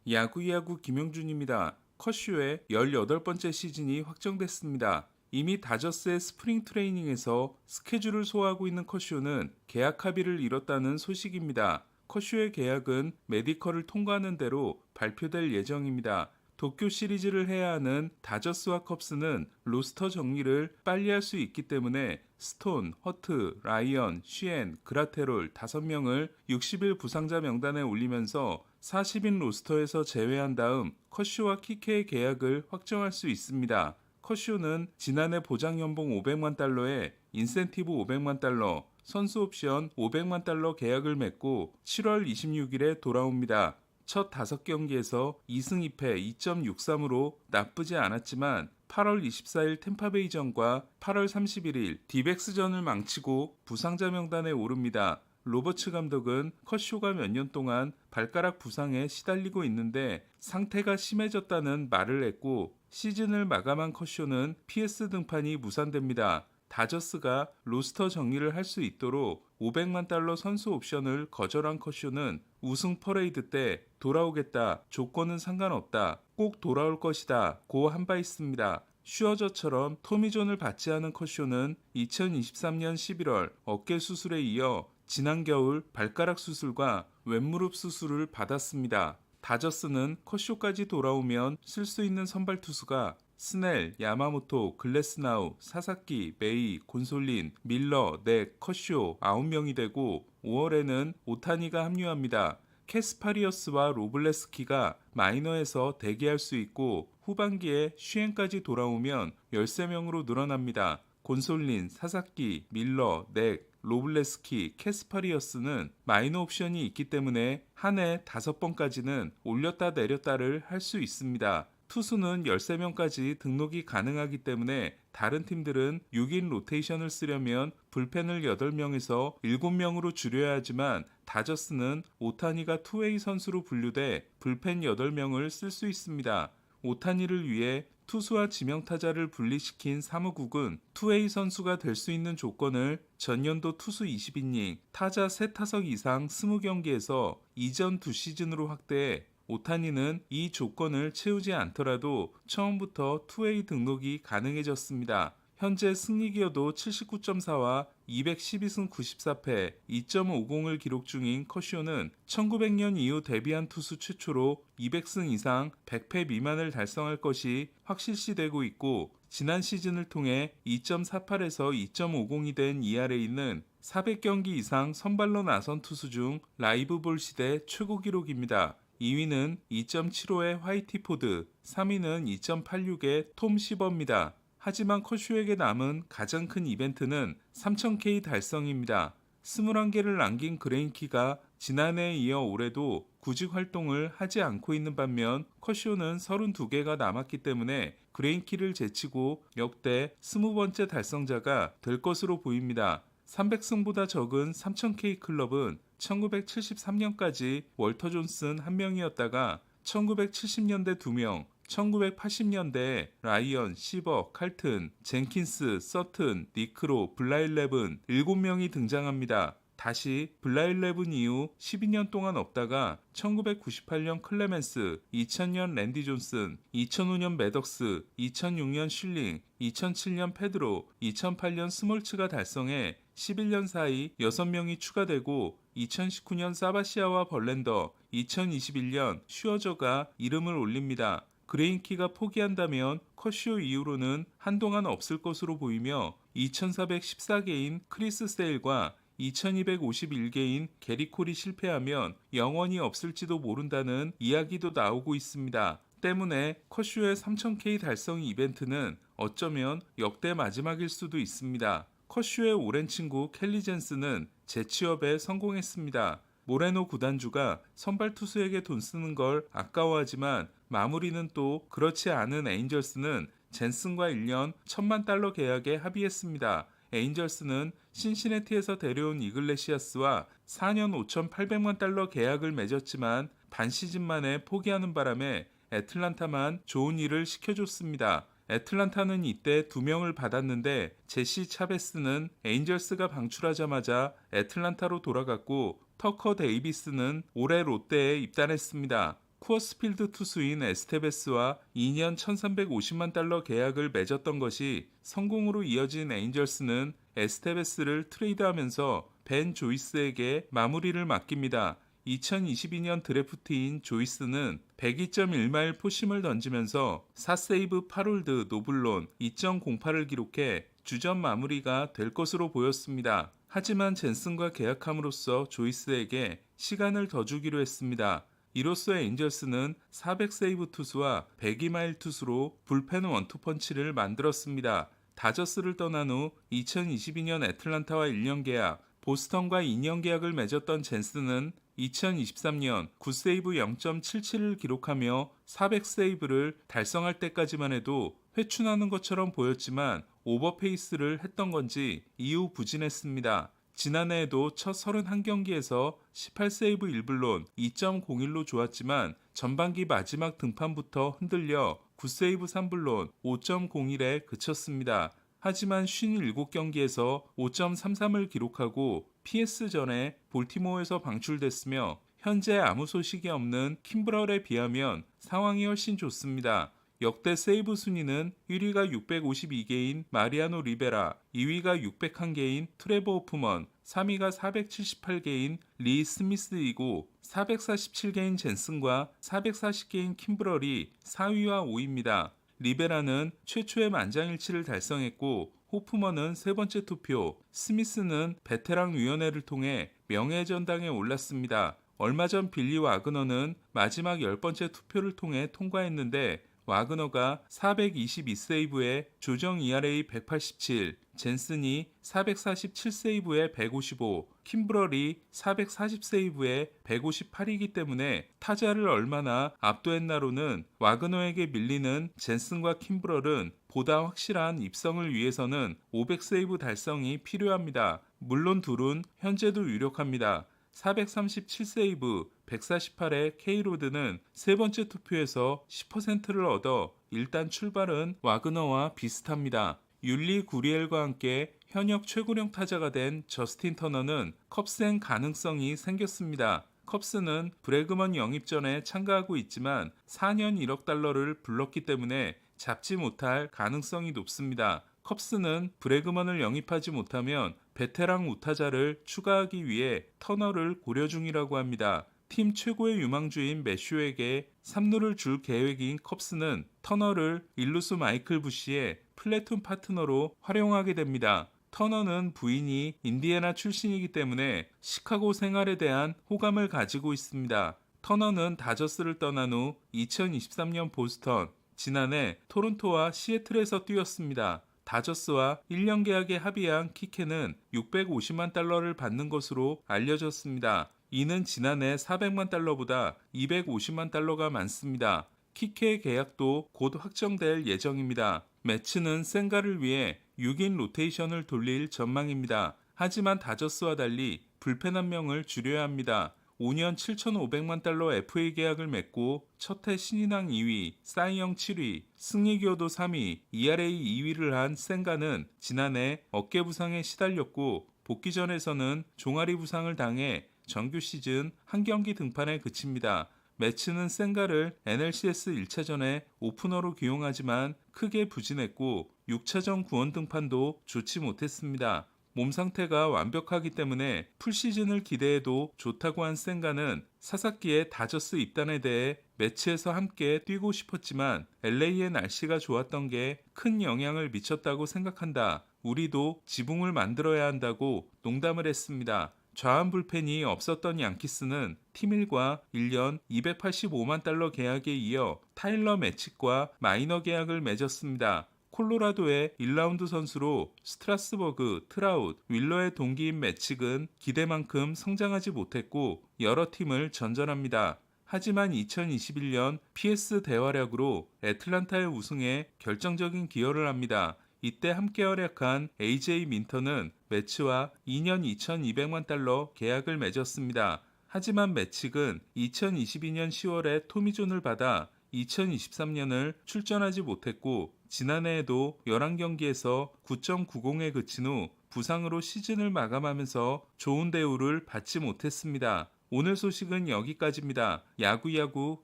야구야구 김용준입니다. 커쇼의 18번째 시즌이 확정됐습니다. 이미 다저스의 스프링 트레이닝에서 스케줄을 소화하고 있는 커쇼는 계약 합의를 이뤘다는 소식입니다. 커쇼의 계약은 메디컬을 통과하는 대로 발표될 예정입니다. 도쿄 시리즈를 해야 하는 다저스와 컵스는 로스터 정리를 빨리 할 수 있기 때문에 스톤, 허트, 라이언, 쉬엔, 그라테롤 5명을 60일 부상자 명단에 올리면서 40인 로스터에서 제외한 다음 커쇼와 키케의 계약을 확정할 수 있습니다. 커쇼는 지난해 보장 연봉 500만 달러에 인센티브 500만 달러, 선수 옵션 500만 달러 계약을 맺고 7월 26일에 돌아옵니다. 첫 5경기에서 2승 2패 2.63으로 나쁘지 않았지만 8월 24일 템파베이전과 8월 31일 디백스전을 망치고 부상자 명단에 오릅니다. 로버츠 감독은 커쇼가 몇 년 동안 발가락 부상에 시달리고 있는데 상태가 심해졌다는 말을 했고 시즌을 마감한 커쇼는 PS 등판이 무산됩니다. 다저스가 로스터 정리를 할 수 있도록 500만 달러 선수 옵션을 거절한 커쇼는 우승 퍼레이드 때 돌아오겠다, 조건은 상관없다, 꼭 돌아올 것이다 고 한 바 있습니다. 슈어저처럼 토미존을 받지 않은 커쇼는 2023년 11월 어깨 수술에 이어 지난 겨울 발가락 수술과 왼무릎 수술을 받았습니다. 다저스는 커쇼까지 돌아오면 쓸 수 있는 선발 투수가 스넬, 야마모토, 글래스나우, 사사키, 메이, 곤솔린, 밀러, 넥, 커쇼 9명이 되고 5월에는 오타니가 합류합니다. 캐스파리어스와 로블레스키가 마이너에서 대기할 수 있고 후반기에 슈엔까지 돌아오면 13명으로 늘어납니다. 곤솔린, 사사키, 밀러, 넥, 로블레스키, 캐스파리어스는 마이너 옵션이 있기 때문에 한 해 5번까지는 올렸다 내렸다를 할 수 있습니다. 투수는 13명까지 등록이 가능하기 때문에 다른 팀들은 6인 로테이션을 쓰려면 불펜을 8명에서 7명으로 줄여야 하지만 다저스는 오타니가 투웨이 선수로 분류돼 불펜 8명을 쓸 수 있습니다. 오타니를 위해 투수와 지명타자를 분리시킨 사무국은 투웨이 선수가 될 수 있는 조건을 전년도 투수 20이닝, 타자 3타석 이상 20경기에서 이전 2시즌으로 확대해 오타니는 이 조건을 채우지 않더라도 처음부터 투웨이 등록이 가능해졌습니다. 현재 승리기여도 79.4와 212승 94패 2.50을 기록 중인 커쇼는 1900년 이후 데뷔한 투수 최초로 200승 이상 100패 미만을 달성할 것이 확실시되고 있고 지난 시즌을 통해 2.48에서 2.50이 된 ERA는 400경기 이상 선발로 나선 투수 중 라이브 볼 시대 최고 기록입니다. 2위는 2.75의 화이티포드, 3위는 2.86의 톰 시버입니다. 하지만 커쇼에게 남은 가장 큰 이벤트는 3000K 달성입니다. 21개를 남긴 그레인키가 지난해에 이어 올해도 구직 활동을 하지 않고 있는 반면 커쇼는 32개가 남았기 때문에 그레인키를 제치고 역대 20번째 달성자가 될 것으로 보입니다. 300승보다 적은 3000K 클럽은 1973년까지 월터 존슨 1명이었다가 1970년대 2명, 1980년대에 라이언, 시버, 칼튼, 젠킨스, 서튼, 니크로, 블라일레븐 7명이 등장합니다. 다시 블라일레븐 이후 12년 동안 없다가 1998년 클레멘스, 2000년 랜디 존슨, 2005년 매덕스, 2006년 슐링, 2007년 페드로, 2008년 스몰츠가 달성해 11년 사이 6명이 추가되고 2019년 사바시아와 벌렌더, 2021년 슈어저가 이름을 올립니다. 그레인키가 포기한다면 커쇼 이후로는 한동안 없을 것으로 보이며 2414개인 크리스 세일과 2251개인 게리콜이 실패하면 영원히 없을지도 모른다는 이야기도 나오고 있습니다. 때문에 커쇼의 3000K 달성 이벤트는 어쩌면 역대 마지막일 수도 있습니다. 커쇼의 오랜 친구 켈리 젠스는 재취업에 성공했습니다. 모레노 구단주가 선발 투수에게 돈 쓰는 걸 아까워하지만 마무리는 또 그렇지 않은 에인절스는 젠슨과 1년 1000만 달러 계약에 합의했습니다. 에인절스는 신시내티에서 데려온 이글레시아스와 4년 5,800만 달러 계약을 맺었지만 반 시즌 만에 포기하는 바람에 애틀란타만 좋은 일을 시켜줬습니다. 애틀란타는 이때 2명을 받았는데 제시 차베스는 에인절스가 방출하자마자 애틀란타로 돌아갔고 터커 데이비스는 올해 롯데에 입단했습니다. 쿠어스필드 투수인 에스테베스와 2년 1350만 달러 계약을 맺었던 것이 성공으로 이어진 에인절스는 에스테베스를 트레이드하면서 벤 조이스에게 마무리를 맡깁니다. 2022년 드래프트인 조이스는 102.1마일 포심을 던지면서 4세이브 8홀드 노블론 2.08을 기록해 주전 마무리가 될 것으로 보였습니다. 하지만 젠슨과 계약함으로써 조이스에게 시간을 더 주기로 했습니다. 이로써 에인절스는 400세이브 투수와 102마일 투수로 불펜 원투펀치를 만들었습니다. 다저스를 떠난 후 2022년 애틀란타와 1년 계약, 보스턴과 2년 계약을 맺었던 젠슨은 2023년 9세이브 0.77을 기록하며 400세이브를 달성할 때까지만 해도 회춘하는 것처럼 보였지만 오버페이스를 했던 건지 이후 부진했습니다. 지난해에도 첫 31경기에서 18세이브 1블론 2.01로 좋았지만 전반기 마지막 등판부터 흔들려 9세이브 3블론 5.01에 그쳤습니다. 하지만 57경기에서 5.33을 기록하고 PS전에 볼티모어에서 방출됐으며 현재 아무 소식이 없는 킴브럴에 비하면 상황이 훨씬 좋습니다. 역대 세이브 순위는 1위가 652개인 마리아노 리베라, 2위가 601개인 트레버 호프먼, 3위가 478개인 리 스미스이고 447개인 젠슨과 440개인 킴브럴이 4위와 5위입니다. 리베라는 최초의 만장일치를 달성했고 호프먼은 세 번째 투표, 스미스는 베테랑 위원회를 통해 명예전당에 올랐습니다. 얼마 전 빌리 와그너는 마지막 10번째 투표를 통해 통과했는데 와그너가 422세이브에 조정 ERA 187, 젠슨이 447세이브에 155, 킴브럴이 440세이브에 158이기 때문에 타자를 얼마나 압도했나로는 와그너에게 밀리는 젠슨과 킴브럴은 보다 확실한 입성을 위해서는 500세이브 달성이 필요합니다. 물론 둘은 현재도 유력합니다. 437세이브 148의 K로드는 세 번째 투표에서 10%를 얻어 일단 출발은 와그너와 비슷합니다. 율리 구리엘과 함께 현역 최고령 타자가 된 저스틴 터너는 컵스행 가능성이 생겼습니다. 컵스는 브래그먼 영입 전에 참가하고 있지만 4년 1억 달러를 불렀기 때문에 잡지 못할 가능성이 높습니다. 컵스는 브래그먼을 영입하지 못하면 베테랑 우타자를 추가하기 위해 터너를 고려 중이라고 합니다. 팀 최고의 유망주인 매슈에게 3루를 줄 계획인 컵스는 터너를 일루수 마이클 부시의 플래툰 파트너로 활용하게 됩니다. 터너는 부인이 인디애나 출신이기 때문에 시카고 생활에 대한 호감을 가지고 있습니다. 터너는 다저스를 떠난 후 2023년 보스턴, 지난해 토론토와 시애틀에서 뛰었습니다. 다저스와 1년 계약에 합의한 키케는 650만 달러를 받는 것으로 알려졌습니다. 이는 지난해 400만 달러보다 250만 달러가 많습니다. 키케의 계약도 곧 확정될 예정입니다. 매츠는 생가를 위해 6인 로테이션을 돌릴 전망입니다. 하지만 다저스와 달리 불펜 한 명을 줄여야 합니다. 5년 7,500만 달러 FA 계약을 맺고 첫해 신인왕 2위, 사이영 7위, 승리 기여도 3위, ERA 2위를 한 생가는 지난해 어깨 부상에 시달렸고 복귀전에서는 종아리 부상을 당해 정규 시즌 한 경기 등판에 그칩니다. 매츠는 생가를 NLCS 1차전에 오프너로 기용하지만 크게 부진했고 6차전 구원 등판도 좋지 못했습니다. 몸 상태가 완벽하기 때문에 풀시즌을 기대해도 좋다고 한 생가는 사사키의 다저스 입단에 대해 매치에서 함께 뛰고 싶었지만 LA의 날씨가 좋았던 게 큰 영향을 미쳤다고 생각한다. 우리도 지붕을 만들어야 한다고 농담을 했습니다. 좌완 불펜이 없었던 양키스는 팀1과 1년 285만 달러 계약에 이어 타일러 매칙과 마이너 계약을 맺었습니다. 콜로라도의 1라운드 선수로 스트라스버그, 트라웃, 윌러의 동기인 매칙은 기대만큼 성장하지 못했고 여러 팀을 전전합니다. 하지만 2021년 PS 대활약으로 애틀란타의 우승에 결정적인 기여를 합니다. 이때 함께 활약한 AJ 민턴은 매치와 2년 2,200만 달러 계약을 맺었습니다. 하지만 매칙은 2022년 10월에 토미존을 받아 2023년을 출전하지 못했고 지난해에도 11경기에서 9.90에 그친 후 부상으로 시즌을 마감하면서 좋은 대우를 받지 못했습니다. 오늘 소식은 여기까지입니다. 야구야구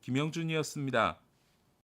김영준이었습니다.